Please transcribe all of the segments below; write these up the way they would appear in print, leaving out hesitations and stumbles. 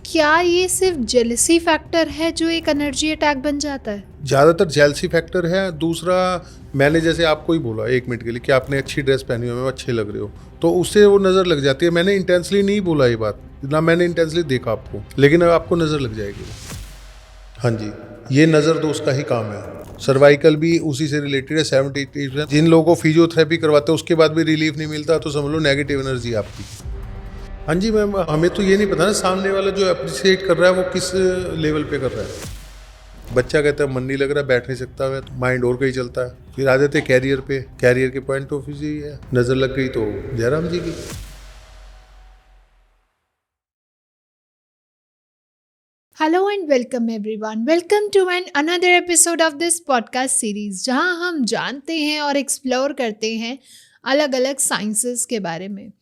क्या ये सिर्फ जेलसी फैक्टर है जो एक एनर्जी अटैक बन जाता है? ज़्यादातर जेलसी फैक्टर है। दूसरा, मैंने जैसे आपको ही बोला 1 मिनट के लिए कि आपने अच्छी ड्रेस पहनी हो, अच्छे लग रहे हो, तो उससे वो नज़र लग जाती है। मैंने इंटेंसली नहीं बोला ये बात, ना मैंने इंटेंसली देखा आपको, लेकिन अब आपको नज़र लग जाएगी वो। हाँ जी, ये नज़र दोस्त का ही काम है। सर्वाइकल भी उसी से रिलेटेड है। 70-80% जिन लोगों को फिजियोथेरेपी करवाते हैं उसके बाद भी रिलीफ नहीं मिलता, तो समझ लो नेगेटिव एनर्जी आपकी। हाँ जी मैम, हमें तो ये नहीं पता ना सामने वाला जो अप्रिशिएट कर रहा है वो किस लेवल पे कर रहा है। बच्चा कहता है मन नहीं लग रहा, बैठ नहीं सकता है, तो माइंड और कहीं चलता है। फिर आ जाते कैरियर पे, कैरियर के पॉइंट ऑफ व्यू ही है, नज़र लग गई तो जयराम जी की। Hello and welcome everyone, welcome to an another episode of this podcast series, जहां हम जानते हैं और एक्सप्लोर करते हैं अलग अलग साइंसेस के बारे में,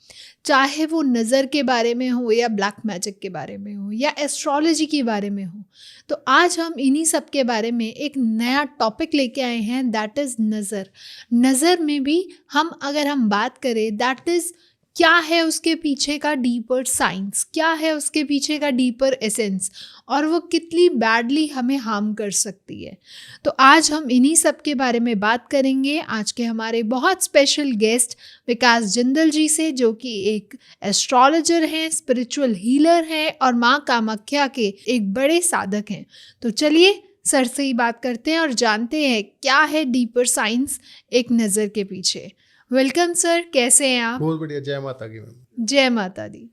चाहे वो नज़र के बारे में हो या ब्लैक मैजिक के बारे में हो या एस्ट्रोलॉजी के बारे में हो। तो आज हम इन्हीं सब के बारे में एक नया टॉपिक लेके आए हैं, दैट इज़ नज़र। नज़र में भी अगर हम बात करें, दैट इज़ क्या है उसके पीछे का डीपर साइंस, क्या है उसके पीछे का डीपर एसेंस, और वो कितनी बैडली हमें हार्म कर सकती है। तो आज हम इन्हीं सब के बारे में बात करेंगे आज के हमारे बहुत स्पेशल गेस्ट विकास जिंदल जी से, जो कि एक एस्ट्रोलॉजर हैं, स्पिरिचुअल हीलर हैं और माँ कामाख्या के एक बड़े साधक हैं। तो चलिए सर से ही बात करते हैं और जानते हैं क्या है डीपर साइंस एक नज़र के पीछे। वेलकम सर, कैसे हैं आप? बहुत बढ़िया, जय माता की मैम। जय माता दी।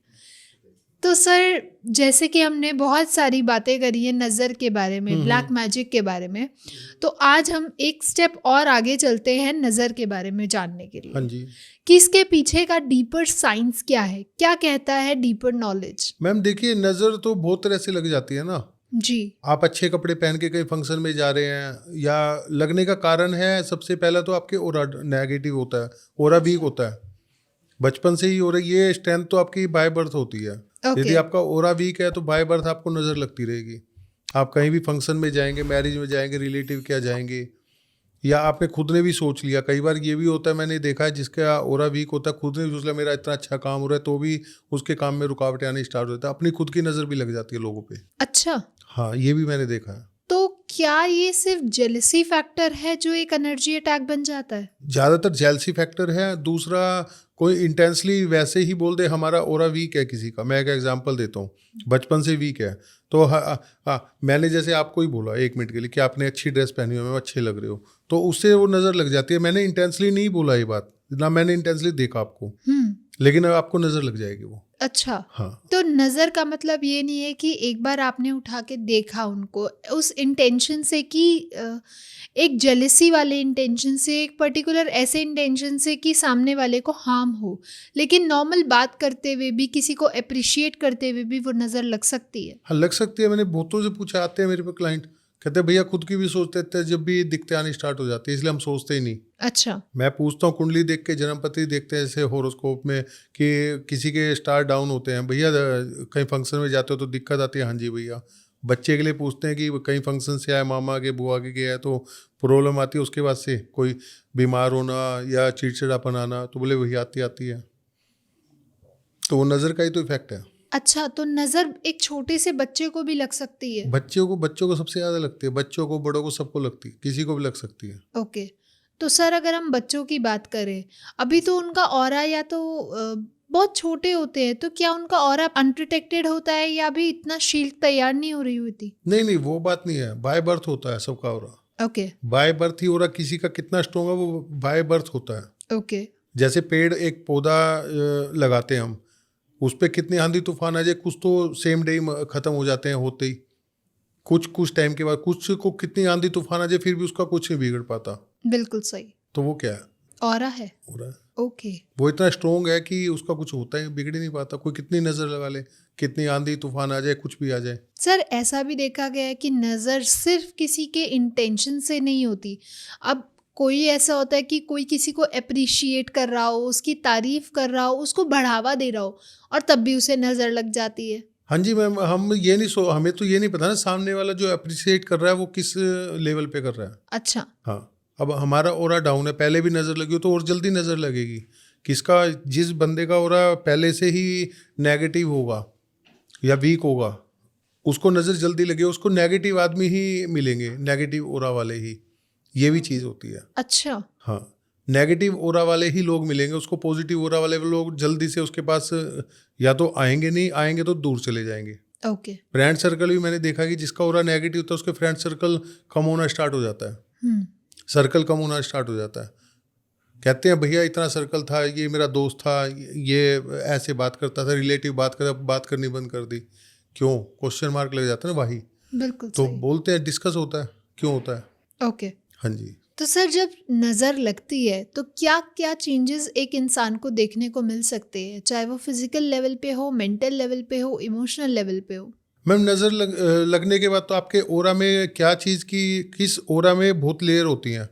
तो सर, जैसे कि हमने बहुत सारी बातें करी है नज़र के बारे में, ब्लैक मैजिक के बारे में, तो आज हम एक स्टेप और आगे चलते हैं नज़र के बारे में जानने के लिए। हाँ जी कि इसके पीछे का डीपर साइंस क्या है, क्या कहता है डीपर नॉलेज? मैम, देखिए नज़र तो बहुत तरह से लग जाती है ना। जी। आप अच्छे कपड़े पहन के कहीं फंक्शन में जा रहे हैं, या लगने का कारण है सबसे पहला तो आपके ओरा नेगेटिव होता है, ओरा वीक होता है बचपन से ही। और ये स्ट्रेंथ तो आपकी बाय बर्थ होती है। यदि आपका ओरा वीक है तो बाय बर्थ आपको नज़र लगती रहेगी। आप कहीं भी फंक्शन में जाएंगे, मैरिज में जाएंगे, रिलेटिव क्या जाएंगे, या आपने खुद ने भी सोच लिया। कई बार ये भी होता है, मैंने देखा है, जिसका ओरा वीक होता है खुद ने भी सोच लिया मेरा इतना अच्छा काम हो रहा है, तो भी उसके काम में रुकावटें आनी स्टार्ट हो जाती है। अपनी खुद की नज़र भी लग जाती है लोगों पे। अच्छा, हाँ, ये भी मैंने देखा है। तो क्या ये सिर्फ जेलसी फैक्टर है जो एक एनर्जी अटैक बन जाता है? ज़्यादातर जेलसी फैक्टर है। दूसरा, कोई इंटेंसली वैसे ही बोल दे हमारा ओरा वीक है किसी का। मैं एक एग्जांपल देता हूँ, बचपन से वीक है तो मैंने जैसे आपको ही बोला 1 मिनट के लिए कि आपने अच्छी ड्रेस पहनी हो, अच्छे लग रहे हो, तो उससे वो नज़र लग जाती है। मैंने इंटेंसली नहीं बोला ये बात, ना मैंने इंटेंसली देखा आपको, लेकिन अब आपको नज़र लग जाएगी वो। अच्छा। हाँ, तो नज़र का मतलब ये नहीं है कि एक बार आपने उठा के देखा उनको उस इंटेंशन से, कि एक जेलसी वाले इंटेंशन से, एक पर्टिकुलर ऐसे इंटेंशन से कि सामने वाले को हार्म हो, लेकिन नॉर्मल बात करते हुए भी, किसी को अप्रिशिएट करते हुए भी वो नज़र लग सकती है। हाँ लग सकती है। मैंने बहुतों से पूछा, आते हैं मेरे पे क्लाइंट, कहते हैं भैया खुद की भी सोचते थे, जब भी दिखते आनी स्टार्ट हो जाती है, इसलिए हम सोचते ही नहीं। अच्छा। मैं पूछता हूँ, कुंडली देख के, जन्मपति देखते हैं जैसे हॉरोस्कोप में कि किसी के स्टार डाउन होते हैं, भैया कहीं फंक्शन में जाते हो तो दिक्कत आती है, हाँ जी भैया। बच्चे के लिए पूछते हैं कि कहीं फंक्शन से आए, मामा के बुआ के गया है तो प्रॉब्लम आती है, उसके बाद से कोई बीमार होना या चिड़चिड़ापन आना, तो बोले वही आती आती है। तो वो नज़र का ही तो इफेक्ट है। अच्छा, तो नज़र एक छोटे से बच्चे को भी लग सकती है? बच्चों को सबसे ज़्यादा लगती है, बच्चों को, बड़ों को, सबको लगती है, किसी को भी लग सकती है। ओके। तो सर, अगर हम बच्चों की बात करें, अभी तो उनका ऑरा या तो बहुत छोटे होते हैं, तो क्या उनका ऑरा अनप्रोटेक्टेड होता है या अभी इतना शील्ड तैयार नहीं हो रही होती? नहीं नहीं, वो बात नहीं है। बाय बर्थ होता है सबका ओरा। ओके। बाय बर्थ ही हो रहा, किसी का कितना स्ट्रॉन्ग है वो बाय बर्थ होता है। ओके। जैसे पेड़, एक पौधा लगाते हैं हम, उस पर कितनी आंधी तूफान आ जाए, कुछ तो सेम डे ही खत्म हो जाते हैं होते ही, कुछ टाइम के बाद। कुछ को कितनी आंधी तूफान आ जाए फिर भी उसका कुछ नहीं बिगड़ पाता। बिल्कुल सही। तो वो क्या है, ऑरा है। हो रहा है। ओके। वो इतना स्ट्रॉन्ग है कि उसका कुछ होता ही बिगड़ ही नहीं पाता। कोई कितनी नज़र लगा ले, कितनी आंधी तूफान आ जाए, कुछ भी आ जाए। सर, ऐसा भी देखा गया है कि नज़र सिर्फ किसी के इंटेंशन से नहीं होती। अब कोई ऐसा होता है कि कोई किसी को अप्रिशिएट कर रहा हो, उसकी तारीफ कर रहा हो, उसको बढ़ावा दे रहा हो, और तब भी उसे नज़र लग जाती है। हाँ जी मैम, हमें तो ये नहीं पता ना सामने वाला जो अप्रिशिएट कर रहा है वो किस लेवल पे कर रहा है। अच्छा। हाँ, अब हमारा ओरा डाउन है, पहले भी नज़र लगी हो तो और जल्दी नज़र लगेगी। किसका, जिस बंदे का ओरा पहले से ही नेगेटिव होगा या वीक होगा, उसको नज़र जल्दी लगे, उसको नेगेटिव आदमी ही मिलेंगे, नेगेटिव ओरा वाले ही, ये भी चीज़ होती है। अच्छा। हाँ, नेगेटिव ओरा वाले ही लोग मिलेंगे उसको, पॉजिटिव ओरा वाले लोग जल्दी से उसके पास या तो आएंगे नहीं, आएंगे तो दूर चले जाएंगे। ओके। फ्रेंड सर्कल भी मैंने देखा कि जिसका ओरा नेगेटिव होता है उसके फ्रेंड सर्कल कम होना स्टार्ट हो जाता है, हम्म। सर्कल कम होना स्टार्ट हो जाता है। कहते हैं भैया इतना सर्कल था, ये मेरा दोस्त था, ये ऐसे बात करता था, रिलेटिव बात करनी बंद कर दी। क्यों? क्वेश्चन मार्क लग जाता है ना वही, बिल्कुल तो सही। बोलते हैं डिस्कस होता है क्यों होता है। ओके। हाँ जी। तो सर जब नज़र लगती है तो क्या क्या चेंजेस एक इंसान को देखने को मिल सकते हैं, चाहे वो फिजिकल लेवल पे हो, मेंटल लेवल पे हो, इमोशनल लेवल पे हो? मैम नज़र लगने के बाद तो आपके ओरा में क्या चीज़ की, किस ओरा में बहुत लेयर होती हैं,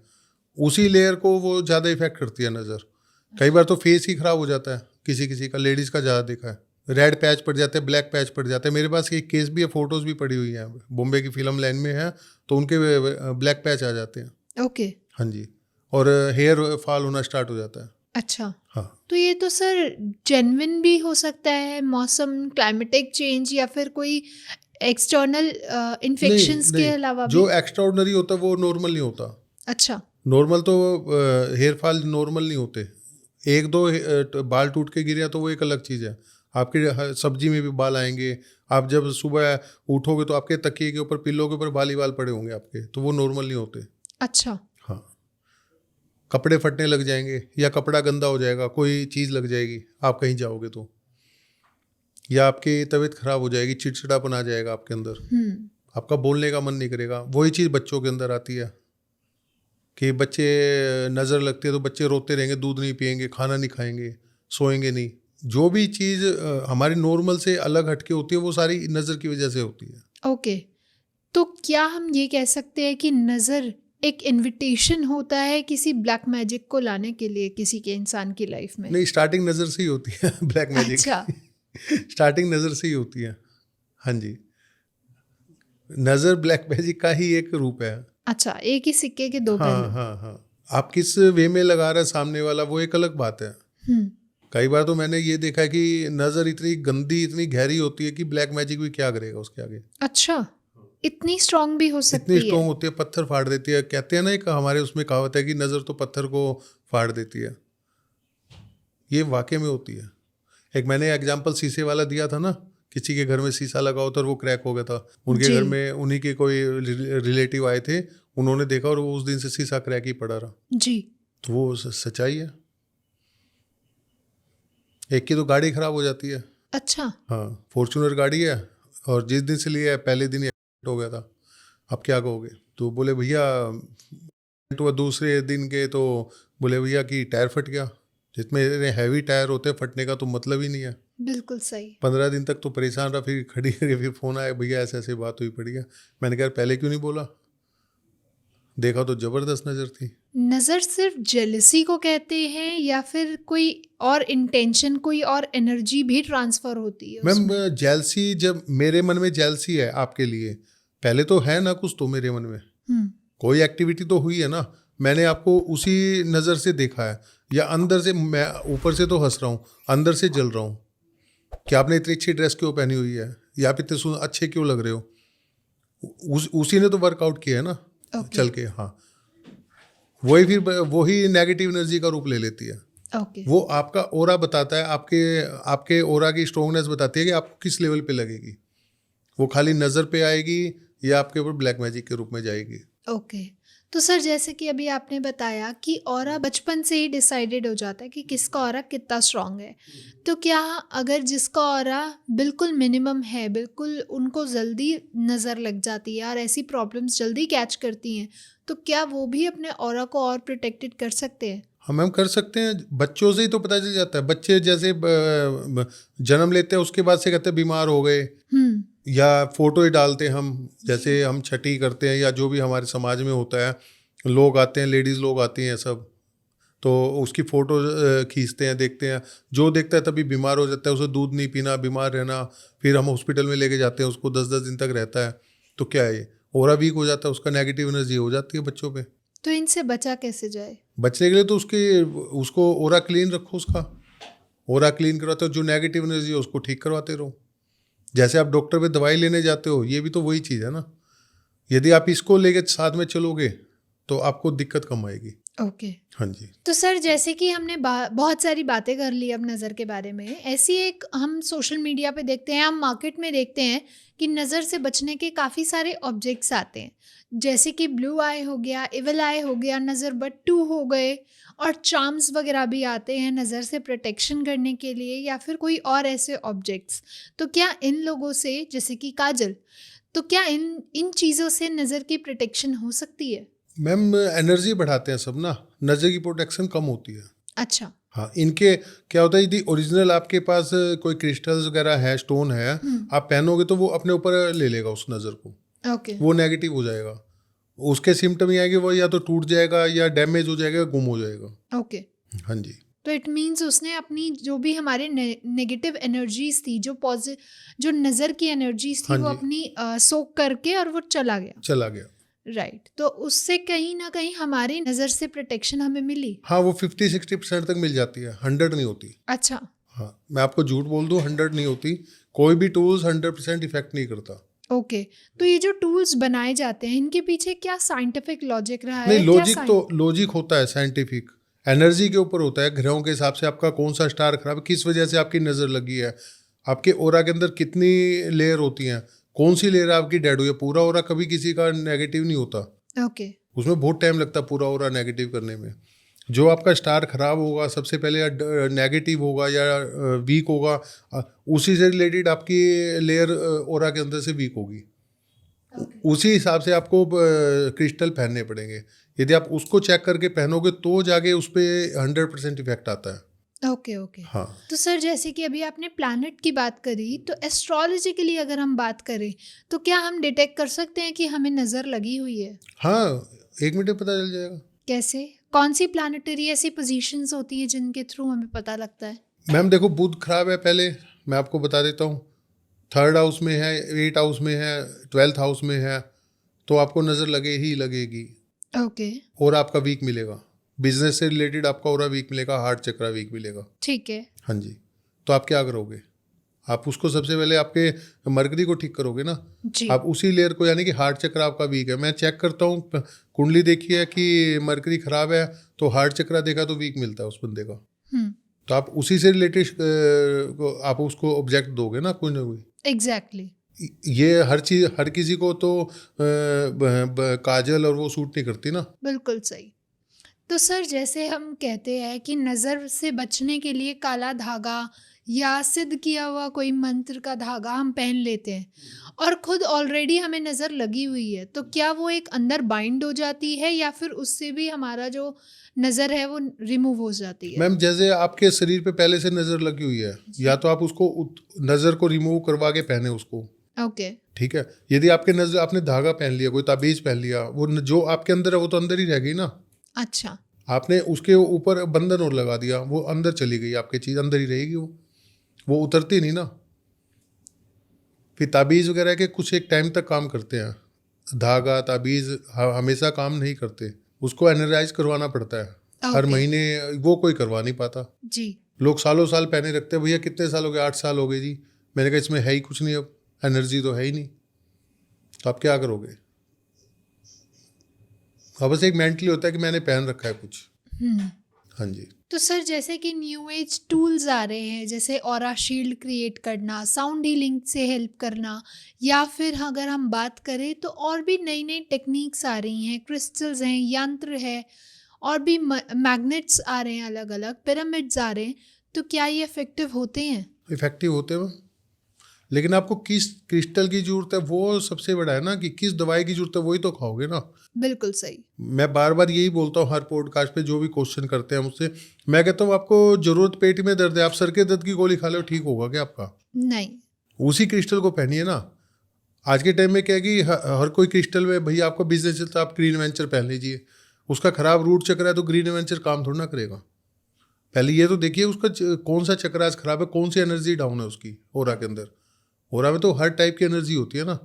उसी लेयर को वो ज़्यादा इफेक्ट करती है नज़र। कई बार तो फेस ही ख़राब हो जाता है, किसी किसी का, लेडीज़ का ज़्यादा देखा है, रेड पैच पड़ जाते हैं, ब्लैक पैच पड़ जाते हैं। मेरे पास एक केस भी है, फ़ोटोज़ भी पड़ी हुई हैं, बॉम्बे की फिल्म लाइन में है, तो उनके ब्लैक पैच आ जाते हैं। ओके। हाँ जी। और हेयर फॉल होना स्टार्ट हो जाता है। अच्छा। हाँ। तो ये तो सर जेन्युइन भी हो सकता है, मौसम, क्लाइमेटिक चेंज या फिर कोई एक्सटर्नल नहीं इन्फेक्शंस के नहीं, अलावा भी? जो एक्स्ट्राऑर्डिनरी होता है वो नॉर्मल नहीं होता। अच्छा। नॉर्मल तो हेयर फॉल नॉर्मल नहीं होते। एक दो बाल टूट के गिरे तो वो एक अलग चीज़ है। आपके सब्जी में भी बाल आएंगे, आप जब सुबह उठोगे तो आपके तकिए के ऊपर, पिल्लों के ऊपर बाल ही बाल पड़े होंगे आपके, तो वो नॉर्मल नहीं होते। अच्छा। हाँ। कपड़े फटने लग जाएंगे, या कपड़ा गंदा हो जाएगा, कोई चीज़ लग जाएगी आप कहीं जाओगे तो, या आपकी तबीयत खराब हो जाएगी, चिड़चिड़ापन आ जाएगा आपके अंदर, आपका बोलने का मन नहीं करेगा। वही चीज़ बच्चों के अंदर आती है कि बच्चे नज़र लगती है तो बच्चे रोते रहेंगे, दूध नहीं पिएंगे, खाना नहीं खाएंगे, सोएंगे नहीं। जो भी चीज़ हमारी नॉर्मल से अलग हटके होती है वो सारी नज़र की वजह से होती है। ओके। तो क्या हम ये कह सकते हैं कि नज़र एक इनविटेशन होता है किसी ब्लैक मैजिक को लाने के लिए किसी के इंसान की लाइफ में? नहीं, स्टार्टिंग नज़र से ही होती है ब्लैक मैजिक। अच्छा। स्टार्टिंग नज़र से ही होती है। हाँ जी, नज़र ब्लैक मैजिक का ही एक रूप है। अच्छा, एक ही सिक्के के दो हाँ पहलू। हाँ हाँ, आप किस वे में लगा रहा है सामने वाला, वो एक अलग बात है। हम्म। कई बार तो मैंने ये देखा है कि नज़र इतनी गंदी, इतनी गहरी होती है कि ब्लैक मैजिक भी क्या करेगा उसके आगे। अच्छा, इतनी स्ट्रांग भी हो इतनी सकती है? स्ट्रॉन्ग होती है, पत्थर फाड़ देती है। कहते हैं ना, एक हमारे उसमें कहावत है कि नज़र तो पत्थर को फाड़ देती है। ये वाकई में होती है। एक मैंने एग्जाम्पल शीशे वाला दिया था ना, किसी के घर में शीशा लगा होता और वो क्रैक हो गया था। उनके जी। घर में उन्हीं के कोई रिलेटिव आए थे, उन्होंने देखा और वो उस दिन से शीशा क्रैक ही पड़ा रहा। जी। तो वो सच्चाई है। एक की तो गाड़ी खराब हो जाती है। अच्छा। हाँ, फॉर्च्यूनर गाड़ी है और जिस दिन से लिया है पहले दिन ही एक्सीडेंट हो गया था। अब क्या कहोगे? तो बोले भैया, तो दूसरे दिन के तो बोले भैया कि टायर फट गया। जिसमें हैवी टायर होते हैं, फटने का तो मतलब ही नहीं है। बिल्कुल सही। 15 दिन तक तो परेशान रहा, फिर खड़ी करके फिर फ़ोन आया, भैया ऐसे ऐसे बात हुई पड़ी है। मैंने कहा पहले क्यों नहीं बोला? देखा तो ज़बरदस्त नज़र थी। नज़र सिर्फ जेलसी को कहते हैं या फिर कोई और इंटेंशन, कोई और एनर्जी भी ट्रांसफर होती है मैम उसमें? जेलसी, जब मेरे मन में जेलसी है आपके लिए, पहले तो है ना कुछ तो मेरे मन में, कोई एक्टिविटी तो हुई है ना, मैंने आपको उसी नज़र से देखा है। या अंदर से मैं ऊपर से तो हंस रहा हूँ, अंदर से जल रहा हूँ कि आपने इतनी अच्छी ड्रेस क्यों पहनी हुई है, या आप इतने अच्छे क्यों लग रहे हो। उसी ने तो वर्कआउट किया है ना। Okay. चल के। हाँ, वही फिर वही नेगेटिव एनर्जी का रूप ले लेती है। ओके। वो आपका ओरा बताता है, आपके ओरा की स्ट्रोंगनेस बताती है कि आपको किस लेवल पे लगेगी। वो खाली नज़र पे आएगी या आपके ऊपर ब्लैक मैजिक के रूप में जाएगी। ओके। तो सर जैसे कि अभी आपने बताया कि ऑरा बचपन से ही डिसाइडेड हो जाता है कि किसका ऑरा कितना स्ट्रांग है, तो क्या अगर जिसका ऑरा बिल्कुल मिनिमम है, बिल्कुल उनको जल्दी नज़र लग जाती है और ऐसी प्रॉब्लम्स जल्दी कैच करती हैं, तो क्या वो भी अपने ऑरा को और प्रोटेक्टेड कर सकते हैं? हाँ मैम, कर सकते हैं। बच्चों से ही तो पता चल जाता है। बच्चे जैसे जन्म लेते हैं उसके बाद से कहते हैं बीमार हो गए, या फोटो ही डालते हैं हम, जैसे हम छठी करते हैं या जो भी हमारे समाज में होता है, लोग आते हैं, लेडीज़ लोग आती हैं सब, तो उसकी फ़ोटो खींचते हैं, देखते हैं, जो देखता है तभी बीमार हो जाता है। उसे दूध नहीं पीना, बीमार रहना, फिर हम हॉस्पिटल में लेके जाते हैं, उसको 10-10 दिन तक रहता है। तो क्या है, ये ओरा वीक हो जाता है, उसका नेगेटिव एनर्जी हो जाती है बच्चों पे। तो इनसे बचा कैसे जाए? बचने के लिए तो उसको ओरा क्लीन रखो, उसका ओरा क्लीन करवाते हो, जो नेगेटिव एनर्जी है उसको ठीक करवाते रहो। जैसे आप डॉक्टर पे दवाई लेने जाते हो, ये भी तो वही चीज़ है ना। यदि आप इसको लेके साथ में चलोगे तो आपको दिक्कत कम आएगी। ओके। हाँ जी। तो सर जैसे कि हमने बहुत सारी बातें कर ली अब नज़र के बारे में, ऐसी एक हम सोशल मीडिया पे देखते हैं, हम मार्केट में देखते हैं कि नज़र से बचने के काफ़ी सारे ऑब्जेक्ट्स आते हैं, जैसे कि ब्लू आई हो गया, इविल आई हो गया, नज़र बट्टू हो गए, और चार्म्स वगैरह भी आते हैं नज़र से प्रोटेक्शन करने के लिए, या फिर कोई और ऐसे ऑब्जेक्ट्स। तो क्या इन लोगों से, जैसे कि काजल, तो क्या इन इन चीज़ों से नज़र की प्रोटेक्शन हो सकती है? मैम एनर्जी बढ़ाते हैं सब ना, नज़र की प्रोटेक्शन कम होती है। अच्छा। हाँ, इनके क्या होता है, यदि ओरिजिनल आपके पास कोई क्रिस्टल्स वगैरह है, स्टोन है, आप पहनोगे तो वो अपने ऊपर ले लेगा उस नज़र को, ओके। वो नेगेटिव हो जाएगा। उसके सिम्टम ये आएंगे, वो या तो टूट जाएगा या डैमेज हो जाएगा, गुम हो जाएगा। ओके। हाँ जी। तो इट मीन्स उसने अपनी जो भी हमारे नेगेटिव एनर्जीज थी, जो नज़र की एनर्जीज थी, हाँ वो जी। अपनी सोक करके और वो चला गया। चला गया। राइट। तो उससे कहीं ना कहीं हमारी नज़र से प्रोटेक्शन हमें मिली। हाँ, वो 50-60% तक मिल जाती है, 100 नहीं होती। अच्छा। हाँ, मैं आपको झूठ बोल दूँ, 100 नहीं होती। कोई भी टूल्स 100% इफेक्ट नहीं करता। ओके। तो ये जो टूल्स बनाए जाते हैं, इनके पीछे क्या साइंटिफिक लॉजिक रहा नहीं, है? लॉजिक होता है साइंटिफिक, एनर्जी के ऊपर होता है, ग्रहों के हिसाब से आपका कौन सा स्टार खराब है, किस वजह से आपकी नज़र लगी है, आपके ओरा के अंदर कितनी लेयर होती हैं, कौन सी लेयर आपकी डेड हुई है। पूरा ओरा कभी किसी का नेगेटिव नहीं होता, ओके। उसमें बहुत टाइम लगता है पूरा ओरा नेगेटिव करने में। जो आपका स्टार खराब होगा सबसे पहले, या नेगेटिव होगा या वीक होगा, उसी से रिलेटेड आपकी लेयर ओरा के अंदर से वीक होगी। उसी हिसाब से आपको क्रिस्टल पहनने पड़ेंगे। यदि आप उसको चेक करके पहनोगे तो जाके उस पर 100% इफेक्ट आता है। ओके। ओके। हाँ। तो सर जैसे कि अभी आपने प्लैनेट की बात करी, तो एस्ट्रोलॉजिकली अगर हम बात करें, तो क्या हम डिटेक्ट कर सकते हैं कि हमें नज़र लगी हुई है? हाँ, 1 मिनट में पता चल जाएगा। कैसे? कौन सी प्लैनेटरी ऐसी पोजीशंस होती हैं जिनके थ्रू हमें पता लगता है? मैम देखो, बुध खराब है, पहले मैं आपको बता देता हूँ। 3rd हाउस में है, 8th हाउस में है, 12th हाउस में है, तो आपको नज़र लगे ही लगेगी। ओके। और आपका वीक मिलेगा, बिजनेस से रिलेटेड आपका और वीक मिलेगा, हार्ट चक्रा वीक मिलेगा। ठीक है। हाँ जी। तो आप क्या करोगे? आप उसको सबसे पहले आपके मरकरी को ठीक करोगे ना। जी। आप उसी लेयर को, यानी कि हार्ट चक्र आपका वीक है, मैं चेक करता हूँ, कुंडली देखी है कि मरकरी खराब है, तो हार्ट चक्र देखा तो वीक मिलता है उस बंदे का। तो आप उसी से रिलेटेड आप उसको ऑब्जेक्ट दोगे ना, कोई ना कोई। एग्जैक्टली। ये हर चीज़ हर किसी को तो काजल और वो सूट नहीं करती ना। बिल्कुल सही। तो सर जैसे हम कहते हैं कि नज़र से बचने के लिए काला धागा या सिद्ध किया हुआ कोई मंत्र का धागा हम पहन लेते हैं, और खुद ऑलरेडी हमें नज़र लगी हुई है, तो क्या वो एक अंदर बाइंड हो जाती है, या फिर उससे भी हमारा जो नज़र है वो रिमूव हो जाती है? मैम जैसे आपके शरीर पे पहले से नज़र लगी हुई है, या तो आप उसको नज़र को रिमूव करवा के पहने उसको। ओके। ठीक है। यदि आपके नज़र, आपने धागा पहन लिया, कोई ताबीज़ पहन लिया, वो जो आपके अंदर है वो तो अंदर ही रह गई ना। अच्छा। आपने उसके ऊपर बंधन और लगा दिया, वो अंदर चली गई, आपकी चीज़ अंदर ही रहेगी, वो उतरती नहीं ना। फिर ताबीज़ वगैरह के कुछ एक टाइम तक काम करते हैं, धागा ताबीज़ हमेशा काम नहीं करते, उसको एनर्जाइज करवाना पड़ता है हर ओके। महीने, वो कोई करवा नहीं पाता। जी। लोग सालों साल पहने रखते हैं, भैया कितने साल हो गए, 8 साल हो गए जी। मैंने कहा इसमें है ही कुछ नहीं, अब एनर्जी तो है ही नहीं, तो आप क्या करोगे? हाँ, बस एक मेंटली होता है कि मैंने पहन रखा है कुछ। हाँ जी। तो सर जैसे कि न्यू एज टूल्स आ रहे हैं, जैसे ऑरा शील्ड क्रिएट करना, साउंड हीलिंग से हेल्प करना, या फिर अगर हम बात करें तो और भी नई नई टेक्निक्स आ रही हैं, क्रिस्टल्स हैं, यंत्र है, और भी मैग्नेट्स आ रहे हैं, अलग अलग पिरामिड्स आ रहे हैं, तो क्या ये इफेक्टिव होते हैं? इफेक्टिव होते हैं, लेकिन आपको किस क्रिस्टल की जरूरत है वो सबसे बड़ा है ना, कि किस दवाई की जरूरत है, वही तो खाओगे ना। बिल्कुल सही। मैं बार बार यही बोलता हूँ हर पॉडकास्ट पे, जो भी क्वेश्चन करते हैं मुझसे, मैं कहता हूँ आपको जरूरत पेट में दर्द है, आप सर के दर्द की गोली खा लो, ठीक होगा क्या आपका? नहीं। उसी क्रिस्टल को पहनिए ना। आज के टाइम में क्या है कि हर कोई क्रिस्टल में, भैया आपका बिजनेस चलता है, आप ग्रीन वेंचर पहन लीजिए, उसका खराब रूट चक्र है तो ग्रीन वेंचर काम थोड़ा ना करेगा। पहले ये तो देखिए उसका कौन सा चक्र आज खराब है, कौन सी एनर्जी डाउन है उसकी ओरा के अंदर। ओरा में तो हर टाइप की एनर्जी होती है ना,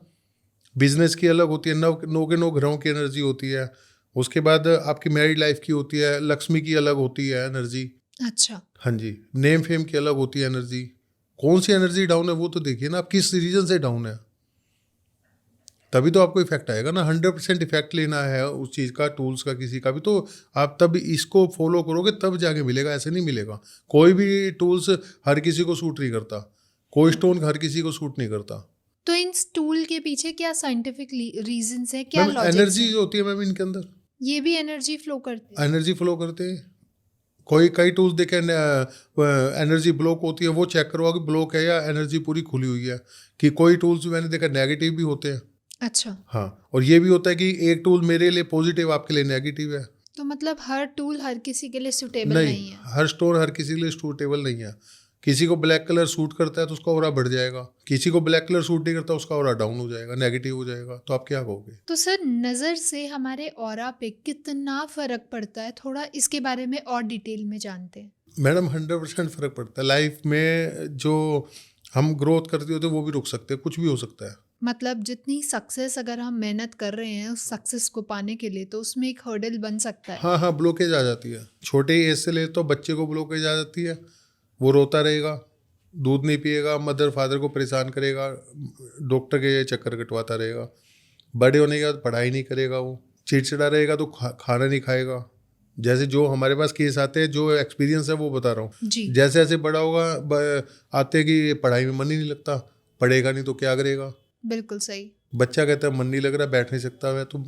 बिजनेस की अलग होती है, 9 के 9 ग्रहों की एनर्जी होती है, उसके बाद आपकी मैरिड लाइफ की होती है, लक्ष्मी की अलग होती है एनर्जी। अच्छा। हाँ जी। नेम फेम की अलग होती है एनर्जी। कौन सी एनर्जी डाउन है वो तो देखिए ना, आप किस रीजन से डाउन है, तभी तो आपको इफेक्ट आएगा ना। 100% इफेक्ट लेना है उस चीज़ का, टूल्स का, किसी का भी, तो आप तब इसको फॉलो करोगे तब जाके मिलेगा, ऐसे नहीं मिलेगा। कोई भी टूल्स हर किसी को सूट नहीं करता, कोई स्टोन हर किसी को सूट नहीं करता। तो इन टूल के पीछे क्या साइंटिफिक रीजंस है, क्या मैम लॉजिक्स एनर्जी है? जो होती है मैम इनके अंदर, ये भी एनर्जी फ्लो करती है? एनर्जी फ्लो करते हैं। कोई कई टूल्स देखे एनर्जी ब्लॉक होती है, वो चेक करवाओ कि ब्लॉक है या एनर्जी पूरी खुली हुई है। कि कोई टूल्स मैंने देखा नेगेटिव भी होते हैं। अच्छा, हाँ, और ये भी होता है कि एक टूल मेरे लिए पॉजिटिव, आपके लिए नेगेटिव है। तो मतलब हर टूल हर किसी के लिए सुटेबल नहीं, नहीं है? हर स्टोन हर किसी के लिए सूटेबल नहीं है। किसी को ब्लैक कलर सूट करता है तो उसका ऑरा बढ़ जाएगा, किसी को ब्लैक कलर सूट नहीं करता उसका ऑरा डाउन हो जाएगा, नेगेटिव हो जाएगा। तो आप क्या कहोगे? तो सर, नज़र से हमारे ऑरा पे कितना फर्क पड़ता है, थोड़ा इसके बारे में और डिटेल में जानते हैं। मैडम 100% फ़र्क पड़ता है। लाइफ में जो हम ग्रोथ करते होते हैं वो भी रुक सकते हैं, कुछ भी हो सकता है। मतलब जितनी सक्सेस अगर हम मेहनत कर रहे हैं उस सक्सेस को पाने के लिए, तो उसमें एक हर्डल बन सकता है। हाँ हाँ, ब्लॉकेज आ जाती है। छोटे एज से ले तो बच्चे को ब्लॉकेज आ जाती है, वो रोता रहेगा, दूध नहीं पिएगा, मदर फादर को परेशान करेगा, डॉक्टर के चक्कर कटवाता रहेगा। बड़े होने के बाद पढ़ाई नहीं करेगा, वो चिड़चिड़ा रहेगा, तो खाना नहीं खाएगा। जैसे जो हमारे पास केस आते हैं, जो एक्सपीरियंस है वो बता रहा हूँ। जी, जैसे जैसे बड़ा होगा आते हैं कि पढ़ाई में मन ही नहीं लगता, पढ़ेगा नहीं तो क्या करेगा। बिल्कुल सही। बच्चा कहता है मन नहीं लग रहा, बैठ नहीं सकता मैं, तो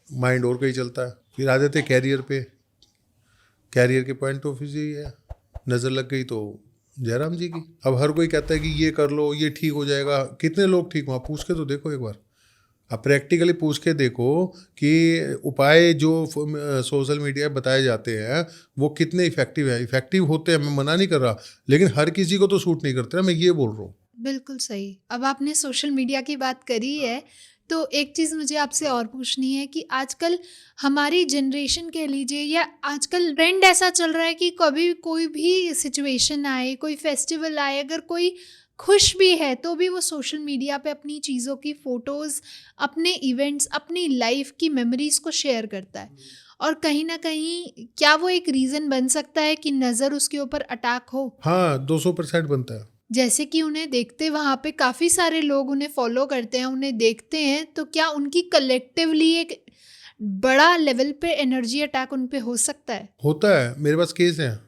माइंड और कहीं चलता है। फिर आ जाते कैरियर पे, कैरियर के पॉइंट ऑफ व्यू से ही है, नज़र लग गई तो जयराम जी की। अब हर कोई कहता है कि ये कर लो, ये ठीक हो जाएगा। कितने लोग ठीक हुआ, पूछ के तो देखो एक बार। आप प्रैक्टिकली पूछ के देखो कि उपाय जो सोशल मीडिया पे बताए जाते हैं वो कितने इफेक्टिव है। इफेक्टिव होते हैं, मैं मना नहीं कर रहा, लेकिन हर किसी को तो सूट नहीं करते ना, मैं ये बोल रहा हूँ। बिल्कुल सही। अब आपने सोशल मीडिया की बात करी है, तो एक चीज़ मुझे आपसे और पूछनी है कि आजकल हमारी जनरेशन कह लीजिए, या आजकल ट्रेंड ऐसा चल रहा है कि कभी कोई भी सिचुएशन आए, कोई फेस्टिवल आए, अगर कोई खुश भी है तो भी वो सोशल मीडिया पे अपनी चीज़ों की फ़ोटोज़, अपने इवेंट्स, अपनी लाइफ की मेमोरीज़ को शेयर करता है। और कहीं ना कहीं क्या वो एक रीज़न बन सकता है कि नज़र उसके ऊपर अटैक हो? हाँ, 200% बनता है। जैसे कि उन्हें देखते वहाँ पे काफ़ी सारे लोग उन्हें फॉलो करते हैं, उन्हें देखते हैं, तो क्या उनकी कलेक्टिवली एक बड़ा लेवल पे एनर्जी अटैक उन पे हो सकता है? होता है, मेरे पास केस हैं।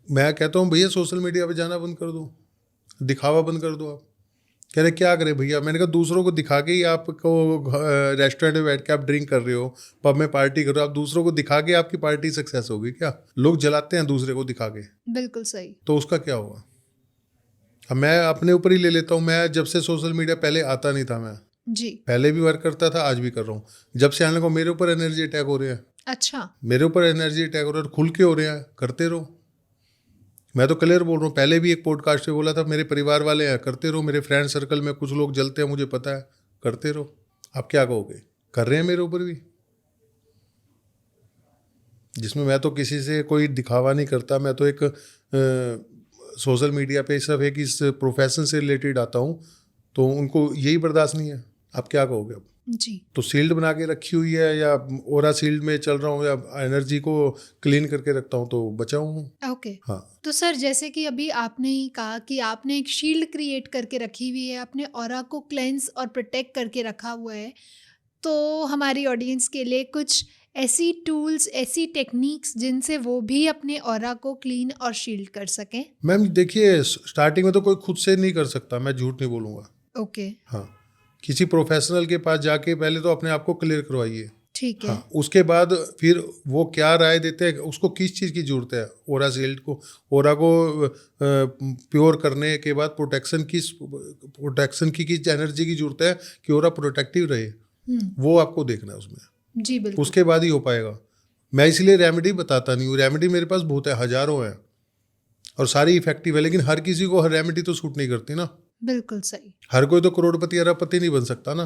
मैं कहता हूँ भैया सोशल मीडिया पे जाना बंद कर दो, दिखावा बंद कर दो। आप कह रहे क्या करें भैया? मैंने कहा दूसरों को दिखा के ही, आपको रेस्टोरेंट में बैठ के आप ड्रिंक कर रहे हो, पब में पार्टी कर रहे हो, आप दूसरों को दिखा के आपकी पार्टी सक्सेस होगी क्या? लोग जलाते हैं दूसरे को दिखा के, बिल्कुल सही। तो उसका क्या होगा? अब मैं अपने ऊपर ही ले लेता हूँ। मैं जब से सोशल मीडिया पहले आता नहीं था, मैं जी। पहले भी वर्क करता था, आज भी कर रहा हूँ। जब से आने लगा मेरे ऊपर एनर्जी अटैक हो रहे हैं, अच्छा, मेरे ऊपर एनर्जी अटैक हो रहा है, खुल के हो रहे हैं, करते रहो। मैं तो क्लियर बोल रहा हूँ, पहले भी एक पॉडकास्ट पे बोला था, मेरे परिवार वाले हैं, करते रहो। मेरे फ्रेंड सर्कल में कुछ लोग जलते हैं, मुझे पता है, करते रहो। आप क्या कहोगे? कर रहे हैं मेरे ऊपर भी, जिसमें मैं तो किसी से कोई दिखावा नहीं करता। मैं तो एक सोशल मीडिया पे सिर्फ एक इस प्रोफेशन से रिलेटेड आता हूँ, तो उनको यही बर्दाश्त नहीं है। आप क्या कहोगे? अब जी। तो शील्ड बना के रखी हुई है, या ओरा शील्ड में चल रहा हूँ, या एनर्जी को क्लीन करके रखता हूँ तो बचा हूँ। ओके। हाँ, तो सर, जैसे कि अभी आपने ही कहा कि आपने एक शील्ड क्रिएट करके रखी हुई है, अपने ऑरा को क्लेंस और प्रोटेक्ट करके रखा हुआ है, तो हमारी ऑडियंस के लिए कुछ ऐसी टूल्स, ऐसी टेक्निक्स जिनसे वो भी अपने ऑरा को क्लीन और शील्ड कर सकें? मैम देखिए, स्टार्टिंग में तो कोई खुद से नहीं कर सकता, मैं झूठ नहीं बोलूँगा। ओके, हाँ, किसी प्रोफेशनल के पास जाके पहले तो अपने आप को क्लियर करवाइए। ठीक है। हाँ, उसके बाद फिर वो क्या राय देते हैं, उसको किस चीज़ की ज़रूरत है। ओरा शील्ड को, ओरा को प्योर करने के बाद प्रोटेक्शन की किस एनर्जी की ज़रूरत है कि ओरा प्रोटेक्टिव रहे, वो आपको देखना है उसमें। जी बिल्कुल। उसके बाद ही हो पाएगा। मैं इसलिए रेमेडी बताता नहीं हूँ। रेमेडी मेरे पास बहुत है, हज़ारों हैं, और सारी इफेक्टिव है, लेकिन हर किसी को हर रेमेडी तो सूट नहीं करती ना। बिल्कुल सही। हर कोई तो करोड़पति अरबपति नहीं बन सकता ना,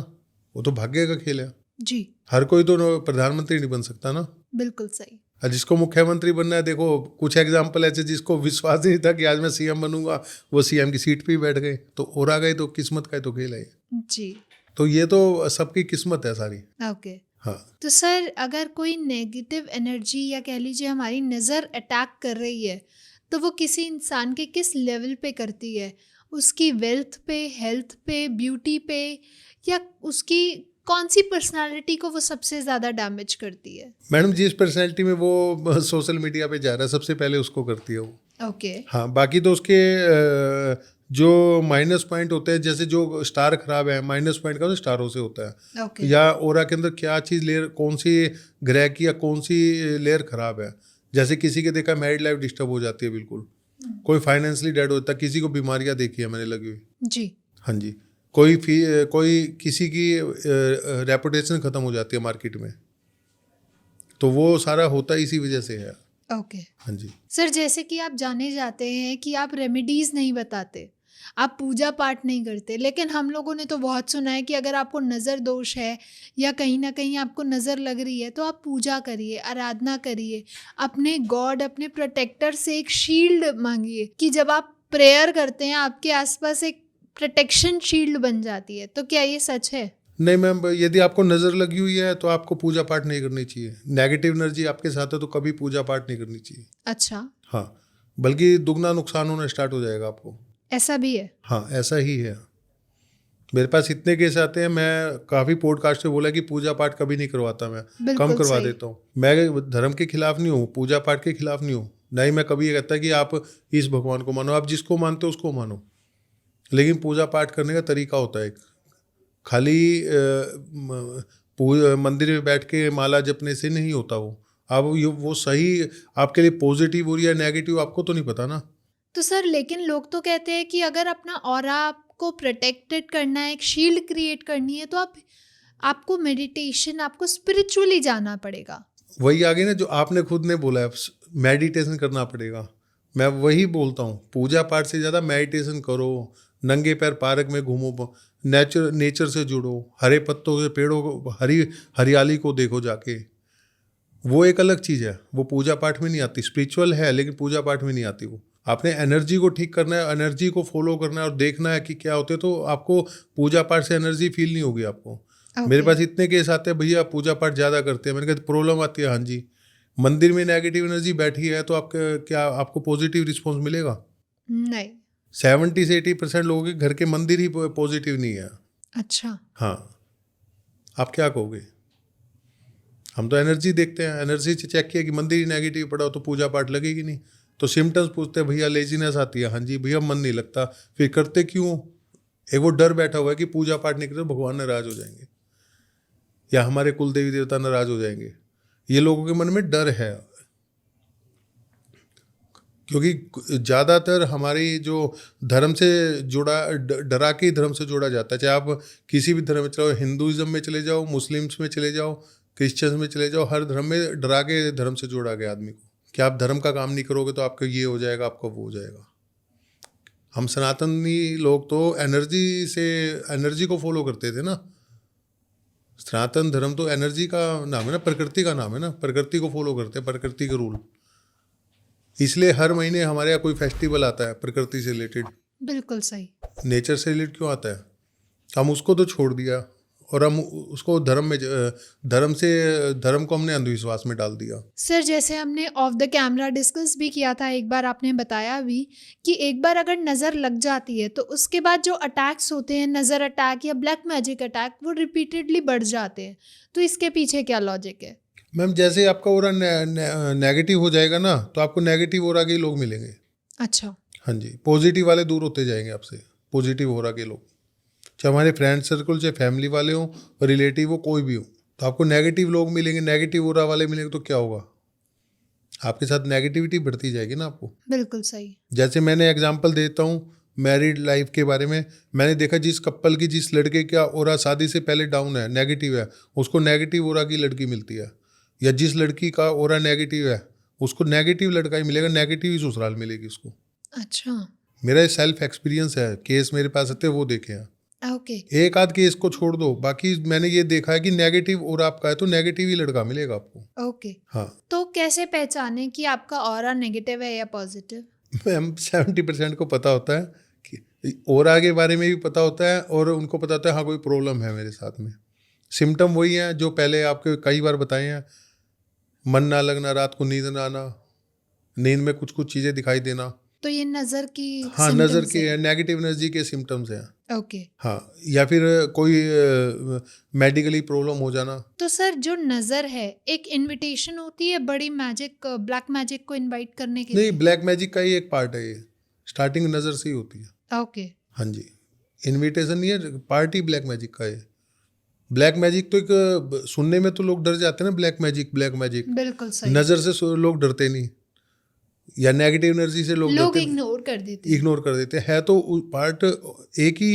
वो तो भाग्य का खेल है। जी हर कोई तो प्रधानमंत्री नहीं बन सकता ना। बिल्कुल सही। और जिसको मुख्यमंत्री बनना है, देखो कुछ एग्जाम्पल ऐसे जिसको विश्वास नहीं था कि आज मैं सीएम बनूंगा, वो सीएम की सीट पे ही बैठ गए, तो और आ गए। तो किस्मत का ही तो खेल है। जी। तो ये तो सबकी किस्मत है सारी। ओके। हाँ, तो सर, अगर कोई नेगेटिव एनर्जी या कह लीजिए हमारी नज़र अटैक कर रही है, तो वो किसी इंसान के किस लेवल पे करती है? उसकी वेल्थ पे, हेल्थ पे, ब्यूटी पे, या उसकी कौन सी पर्सनालिटी को वो सबसे ज़्यादा डैमेज करती है? मैडम जिस पर्सनैलिटी में वो सोशल मीडिया पे जा रहा है सबसे पहले उसको करती है वो। ओके। हाँ, बाकी तो उसके जो माइनस पॉइंट होते हैं, जैसे जो स्टार खराब है, माइनस पॉइंट का तो स्टारों से होता है। ओके। या ओरा के अंदर क्या चीज़ लेयर, कौन सी ग्रह की या कौन सी लेयर खराब है। जैसे किसी के देखा मैरिड लाइफ डिस्टर्ब हो जाती है बिल्कुल, कोई फाइनेंशियली डेड होता है, किसी को बीमारियां देखी है मैंने लगी हुई। जी। हाँ जी। कोई किसी की रेपुटेशन खत्म हो जाती है मार्केट में, तो वो सारा होता इसी वजह से है। ओके। हाँ जी। सर, जैसे कि आप जाने जाते हैं कि आप रेमेडीज़ नहीं बताते, आप पूजा पाठ नहीं करते, लेकिन हम लोगों ने तो बहुत सुना है कि अगर आपको नज़र दोष है या कहीं ना कहीं आपको नज़र लग रही है तो आप पूजा करिए, आराधना करिए, अपने गॉड, अपने प्रोटेक्टर से एक शील्ड मांगिए कि जब आप प्रेयर करते हैं आपके आसपास एक प्रोटेक्शन शील्ड बन जाती है। तो क्या ये सच है? नहीं मैम, यदि आपको नज़र लगी हुई है तो आपको पूजा पाठ नहीं करनी चाहिए। नेगेटिव एनर्जी आपके साथ है तो कभी पूजा पाठ नहीं करनी चाहिए। अच्छा, हाँ, बल्कि दुगना नुकसान होना स्टार्ट हो जाएगा आपको। ऐसा भी है? हाँ, ऐसा ही है। मेरे पास इतने केस आते हैं, मैं काफ़ी पॉडकास्ट पे बोला कि पूजा पाठ कभी नहीं करवाता, मैं कम बिल्कुल करवा सही। देता हूँ। मैं धर्म के खिलाफ नहीं हूँ, पूजा पाठ के खिलाफ नहीं हूँ, नहीं मैं कभी ये कहता कि आप इस भगवान को मानो, आप जिसको मानते हो उसको मानो, लेकिन पूजा पाठ करने का तरीका होता है एक। खाली मंदिर में बैठ के माला जपने से नहीं होता वो। अब वो सही आपके लिए पॉजिटिव हो रही है नेगेटिव आपको तो नहीं पता ना। तो सर, लेकिन लोग तो कहते हैं कि अगर अपना ऑरा आपको प्रोटेक्टेड करना है, एक शील्ड क्रिएट करनी है, तो आपको मेडिटेशन, आपको स्पिरिचुअली जाना पड़ेगा। वही आगे ना जो आपने खुद ने बोला है, मेडिटेशन करना पड़ेगा। मैं वही बोलता हूँ, पूजा पाठ से ज़्यादा मेडिटेशन करो, नंगे पैर पार्क में घूमो, नेचर से जुड़ो, हरे पत्तों से पेड़ों को, हरियाली को देखो जाके। वो एक अलग चीज़ है, वो पूजा पाठ में नहीं आती। स्पिरिचुअल है लेकिन पूजा पाठ में नहीं आती वो। आपने एनर्जी को ठीक करना है, एनर्जी को फॉलो करना है और देखना है कि क्या होते, तो आपको पूजा पाठ से एनर्जी फील नहीं होगी आपको। मेरे पास इतने केस आते हैं, भैया पूजा पाठ ज़्यादा करते हैं, मैंने कहा प्रॉब्लम आती है। हाँ जी, मंदिर में नेगेटिव एनर्जी बैठी है तो क्या आपको पॉजिटिव रिस्पॉन्स मिलेगा? नहीं। 70 से 80% लोगों के घर के मंदिर ही पॉजिटिव नहीं है। अच्छा। हाँ, आप क्या कहोगे? हम तो एनर्जी देखते हैं, एनर्जी से चेक किया कि मंदिर ही नेगेटिव पड़ा हो तो पूजा पाठ लगेगी नहीं। तो सिम्टम्स पूछते हैं, भैया लेजीनेस आती है, हाँ जी भैया मन नहीं लगता, फिर करते क्यों? एक वो डर बैठा हुआ है कि पूजा पाठ नहीं करते भगवान नाराज हो जाएंगे या हमारे कुल देवी देवता नाराज हो जाएंगे। ये लोगों के मन में डर है, क्योंकि ज़्यादातर हमारी जो धर्म से जुड़ा, डरा के धर्म से जोड़ा जाता है। चाहे आप किसी भी धर्म में चले जाओ, हिंदुइज्म में चले जाओ, मुस्लिम्स में चले जाओ, क्रिश्चियंस में चले जाओ, हर धर्म में डरा के धर्म से जोड़ा गया आदमी को कि आप धर्म का काम नहीं करोगे तो आपका ये हो जाएगा, आपका वो हो जाएगा। हम सनातनी लोग तो एनर्जी को फॉलो करते थे ना। सनातन धर्म तो एनर्जी का नाम है ना, प्रकृति का नाम है ना, प्रकृति को फॉलो करते हैं, प्रकृति के रूल। इसलिए हर महीने हमारे यहाँ कोई फेस्टिवल आता है प्रकृति से रिलेटेड। बिल्कुल सही। नेचर से रिलेटेड क्यों आता है? हम उसको तो छोड़ दिया और हम उसको धर्म को हमने अंधविश्वास में डाल दिया। सर, जैसे हमने ऑफ द कैमरा डिस्कस भी किया था, एक बार आपने बताया भी कि एक बार अगर नज़र लग जाती है तो उसके बाद जो अटैक्स होते हैं, नज़र अटैक या ब्लैक मैजिक अटैक, वो रिपीटेडली बढ़ जाते हैं। तो इसके पीछे क्या लॉजिक है? मैम, जैसे आपका ओरा नेगेटिव हो जाएगा ना तो आपको नेगेटिव ओरा के लोग मिलेंगे। अच्छा। हाँ जी, पॉजिटिव वाले दूर होते जाएंगे आपसे, पॉजिटिव ओरा के लोग, चाहे हमारे फ्रेंड सर्कल, चाहे फैमिली वाले हों, रिलेटिव हो, कोई भी हो, तो आपको नेगेटिव लोग मिलेंगे, नेगेटिव ओरा वाले मिलेंगे। तो क्या होगा? आपके साथ नेगेटिविटी बढ़ती जाएगी ना आपको। बिल्कुल सही। जैसे मैंने एग्जांपल देता हूँ मैरिड लाइफ के बारे में, मैंने देखा जिस कपल की, जिस लड़के का ओरा शादी से पहले डाउन है, नेगेटिव है, उसको नेगेटिव ओरा की लड़की मिलती है। या जिस लड़की का ओरा नेगेटिव है उसको नेगेटिव लड़का ही मिलेगा, नेगेटिव ही ससुराल मिलेगी उसको। अच्छा। मेरा सेल्फ एक्सपीरियंस है, केस मेरे पास आते हैं वो देखे हैं। ओके। एक आध केस को छोड़ दो, बाकी मैंने ये देखा है कि नेगेटिव और आपका है तो नेगेटिव ही लड़का मिलेगा आपको। ओके। हाँ तो कैसे पहचाने कि आपका ऑरा नेगेटिव है या पॉजिटिव? मैम, 70% को पता होता है कि ओरा के बारे में भी पता होता है और उनको पता होता है हाँ कोई प्रॉब्लम है मेरे साथ में। सिम्टम वही हैं जो पहले आपके कई बार बताए हैं, मन ना लगना, रात को नींद ना आना, नींद में कुछ कुछ चीज़ें दिखाई देना। तो ये नज़र की हाँ, नज़र symptoms के है। नेगेटिव एनर्जी के सिम्टम्स हैं। ओके। हाँ, या फिर कोई मेडिकली प्रॉब्लम हो जाना। तो सर जो नज़र है एक इनविटेशन होती है बड़ी मैजिक ब्लैक मैजिक को इनवाइट करने के नहीं, लिए? ब्लैक मैजिक का ही एक पार्ट है ये, स्टार्टिंग नज़र से ही होती है। ओके। हाँ जी, इनविटेशन नहीं है, पार्ट ही ब्लैक मैजिक का है। ब्लैक मैजिक तो एक सुनने में तो लोग डर जाते हैं ना, ब्लैक मैजिक। बिल्कुल सही। नज़र से लोग डरते नहीं, या नेगेटिव एनर्जी से लोग लोग डरते, इग्नोर कर देते हैं। इग्नोर कर देते हैं। तो पार्ट एक ही,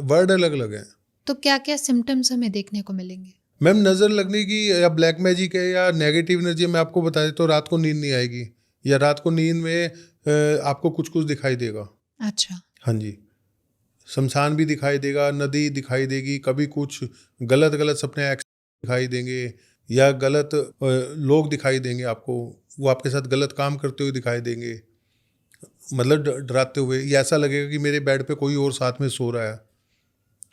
वर्ड अलग अलग है। तो क्या क्या सिम्टम्स हमें देखने को मिलेंगे? मैम, नज़र लगने की या ब्लैक मैजिक है या नेगेटिव एनर्जी, मैं आपको बता देता हूँ, रात को नींद नहीं आएगी, या रात को नींद में आपको कुछ कुछ दिखाई देगा। अच्छा। हाँ जी, शमशान भी दिखाई देगा, नदी दिखाई देगी, कभी कुछ गलत गलत सपने दिखाई देंगे, या गलत लोग दिखाई देंगे आपको, वो आपके साथ गलत काम करते हुए दिखाई देंगे, मतलब डराते हुए। या ऐसा लगेगा कि मेरे बेड पे कोई और साथ में सो रहा है,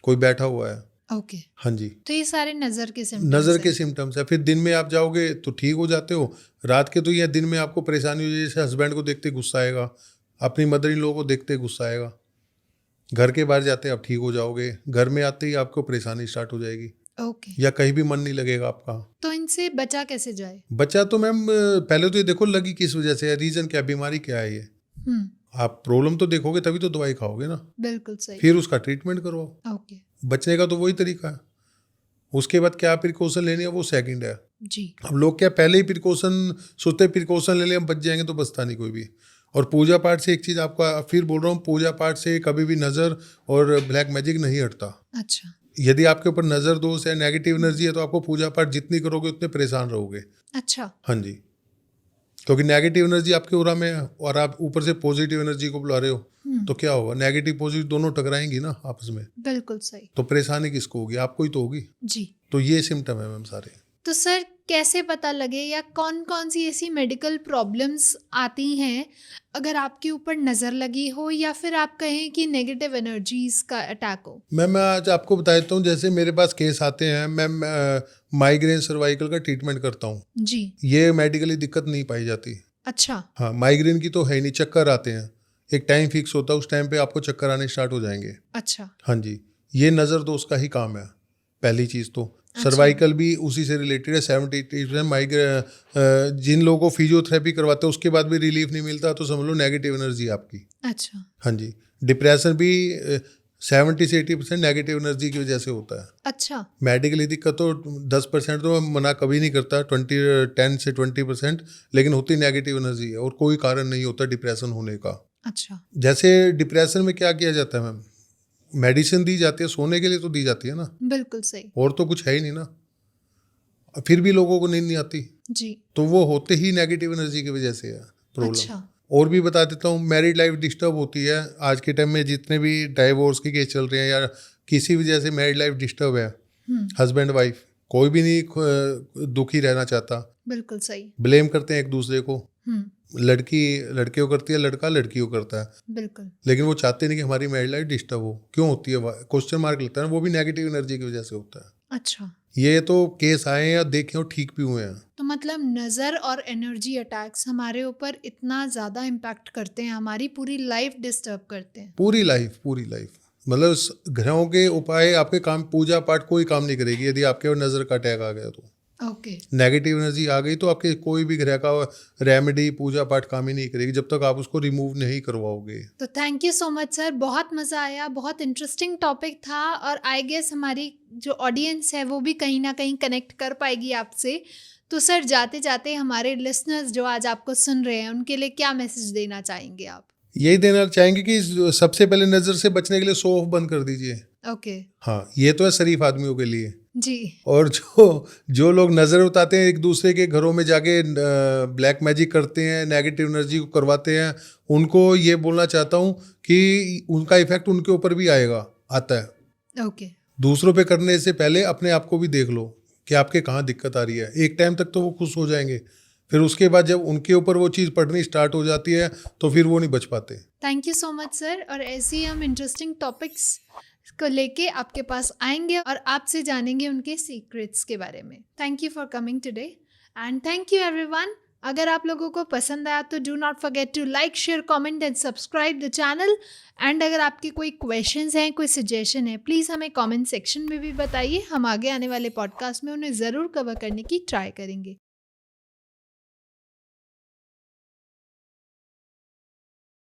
कोई बैठा हुआ है। ओके। हाँ जी, तो ये सारे नज़र के सिम्टम्स नज़र के हैं। सिम्टम्स है। फिर दिन में आप जाओगे तो ठीक हो जाते हो, रात के तो या दिन में आपको परेशानी हो, जैसे हस्बैंड को देखते गुस्सा आएगा, अपनी मदर इन लोगों को देखते गुस्सा आएगा। घर के बाहर जाते आप ठीक हो जाओगे, घर में आते ही आपको परेशानी स्टार्ट हो जाएगी, ओके। या कहीं भी मन नहीं लगेगा आपका। तो इनसे बचा कैसे जाए? बच्चा तो मैम, पहले तो ये देखो लगी किस वजह से है, रीज़न क्या, बीमारी क्या है ये। आप प्रॉब्लम तो देखोगे तभी तो दवाई खाओगे ना, बिल्कुल सही। फिर उसका ट्रीटमेंट करवाओ। ओके। बचने का तो वही तरीका है। उसके बाद क्या प्रिकॉशन लेनी है वो सेकंड है। जी। अब लोग क्या पहले ही प्रिकॉशन सोचते, प्रिकॉशन ले लें हम बच जाएंगे, तो बचता नहीं कोई भी। और पूजा पाठ से एक चीज़ आपका फिर बोल रहा हूँ, पूजा पाठ से कभी भी नज़र और ब्लैक मैजिक नहीं हटता। अच्छा। यदि आपके ऊपर नज़र दोष है, नेगेटिव एनर्जी है, तो आपको पूजा पाठ जितनी करोगे उतने परेशान रहोगे। अच्छा। हाँ जी, क्योंकि नेगेटिव एनर्जी आपके ऑरा में है और आप ऊपर से पॉजिटिव एनर्जी को बुला रहे हो, तो क्या होगा, नेगेटिव पॉजिटिव दोनों टकराएंगी ना आपस में, बिल्कुल सही। तो परेशानी किसको होगी, आपको ही तो होगी। जी। तो ये सिम्टम है मैम सारे। तो सर कैसे पता लगे या कौन कौन सी ऐसी मेडिकल प्रॉब्लम्स आती हैं अगर आपके ऊपर नज़र लगी हो या फिर आप कहें कि नेगेटिव एनर्जीज का अटैक हो? मैं आज आपको बता देता हूँ, जैसे मेरे पास केस आते हैं, मैं माइग्रेन सर्वाइकल का ट्रीटमेंट करता हूँ। जी। ये मेडिकली दिक्कत नहीं पाई जाती। अच्छा। हाँ, माइग्रेन की तो है ही नहीं, चक्कर आते हैं, एक टाइम फिक्स होता है, उस टाइम पे आपको चक्कर आने स्टार्ट हो जाएंगे। अच्छा। हाँ जी, ये नज़र दोष का ही काम है पहली चीज़ तो। अच्छा। सर्वाइकल भी उसी से रिलेटेड है। 70% माइग्रेन जिन लोगों को फिजियोथेरेपी करवाते हैं उसके बाद भी रिलीफ नहीं मिलता, तो समझ लो नेगेटिव एनर्जी आपकी। अच्छा। हाँ जी, डिप्रेशन भी 70 से 80% नेगेटिव एनर्जी की वजह से होता है। अच्छा। मेडिकली दिक्कत तो 10% तो मैं मना कभी नहीं करता, 10 से 20%, लेकिन होती नेगेटिव एनर्जी है और कोई कारण नहीं होता डिप्रेशन होने का। अच्छा। जैसे डिप्रेशन में क्या किया जाता है मैम, मेडिसिन दी जाती है, सोने के लिए तो दी जाती है ना, बिल्कुल सही। और तो कुछ है ही नहीं ना, फिर भी लोगों को नींद नहीं आती, जी। तो वो होते ही नेगेटिव एनर्जी की वजह से है प्रॉब्लम। अच्छा। और भी बता देता हूँ, मैरिड लाइफ डिस्टर्ब होती है आज के टाइम में, जितने भी डाइवोर्स के केस चल रहे हैं या किसी वजह से मैरिड लाइफ डिस्टर्ब है, हस्बैंड वाइफ कोई भी नहीं दुखी रहना चाहता, बिल्कुल सही। ब्लेम करते हैं एक दूसरे को, हम्म। लड़की लड़के को करती है, लड़का लड़की को करता है, बिल्कुल। लेकिन वो चाहते नहीं कि हमारी मैरिड लाइफ डिस्टर्ब हो। क्यों होती है, क्वेश्चन मार्क लगता है ना, वो भी नेगेटिव एनर्जी की वजह से होता है। अच्छा। ये तो केस आए हैं या देखे और ठीक भी हुए हैं। तो मतलब नज़र और एनर्जी अटैक्स हमारे ऊपर इतना ज़्यादा इम्पैक्ट करते हैं, हमारी पूरी लाइफ डिस्टर्ब करते हैं। पूरी लाइफ मतलब ग्रहों के उपाय आपके काम, पूजा पाठ कोई काम नहीं करेगी यदि आपके ऊपर नज़र का अटैक आ गया तो। ओके। नेगेटिव एनर्जी आ गई तो आपके कोई भी ग्रह का रेमेडी पूजा पाठ काम ही नहीं करेगी जब तक आप उसको रिमूव नहीं करवाओगे। तो thank you so much sir, बहुत मज़ा आया, बहुत इंटरेस्टिंग टॉपिक था और आई गेस हमारी जो ऑडियंस है वो भी कहीं ना कहीं कनेक्ट कर पाएगी आपसे। तो सर जाते जाते हमारे लिसनर्स जो आज आपको सुन रहे हैं उनके लिए क्या मैसेज देना चाहेंगे आप? यही देना चाहेंगे कि सबसे पहले नज़र से बचने के लिए शो ऑफ बंद कर दीजिए। ओके। हाँ, ये तो है शरीफ आदमियों के लिए। जी। और जो लोग नज़र उतारते हैं, एक दूसरे के घरों में जाके ब्लैक मैजिक करते हैं, नेगेटिव एनर्जी को करवाते हैं, उनको ये बोलना चाहता हूँ कि उनका इफेक्ट उनके ऊपर भी आता है। ओके। दूसरों पे करने से पहले अपने आप को भी देख लो कि आपके कहाँ दिक्कत आ रही है। एक टाइम तक तो वो खुश हो जाएंगे, फिर उसके बाद जब उनके ऊपर वो चीज़ पड़नी स्टार्ट हो जाती है तो फिर वो नहीं बच पाते। Thank you so much sir, और ऐसे ही हम इंटरेस्टिंग टॉपिक्स को लेके आपके पास आएंगे और आपसे जानेंगे उनके सीक्रेट्स के बारे में। Thank you for coming today and thank you everyone. अगर आप लोगों को पसंद आया तो do not forget to like, share, comment and subscribe the channel. And अगर आपके कोई क्वेश्चंस हैं, कोई सजेशन है, प्लीज़ हमें कमेंट सेक्शन में भी बताइए। हम आगे आने वाले पॉडकास्ट में उन्हें ज़रूर कवर करने की ट्राई करेंगे।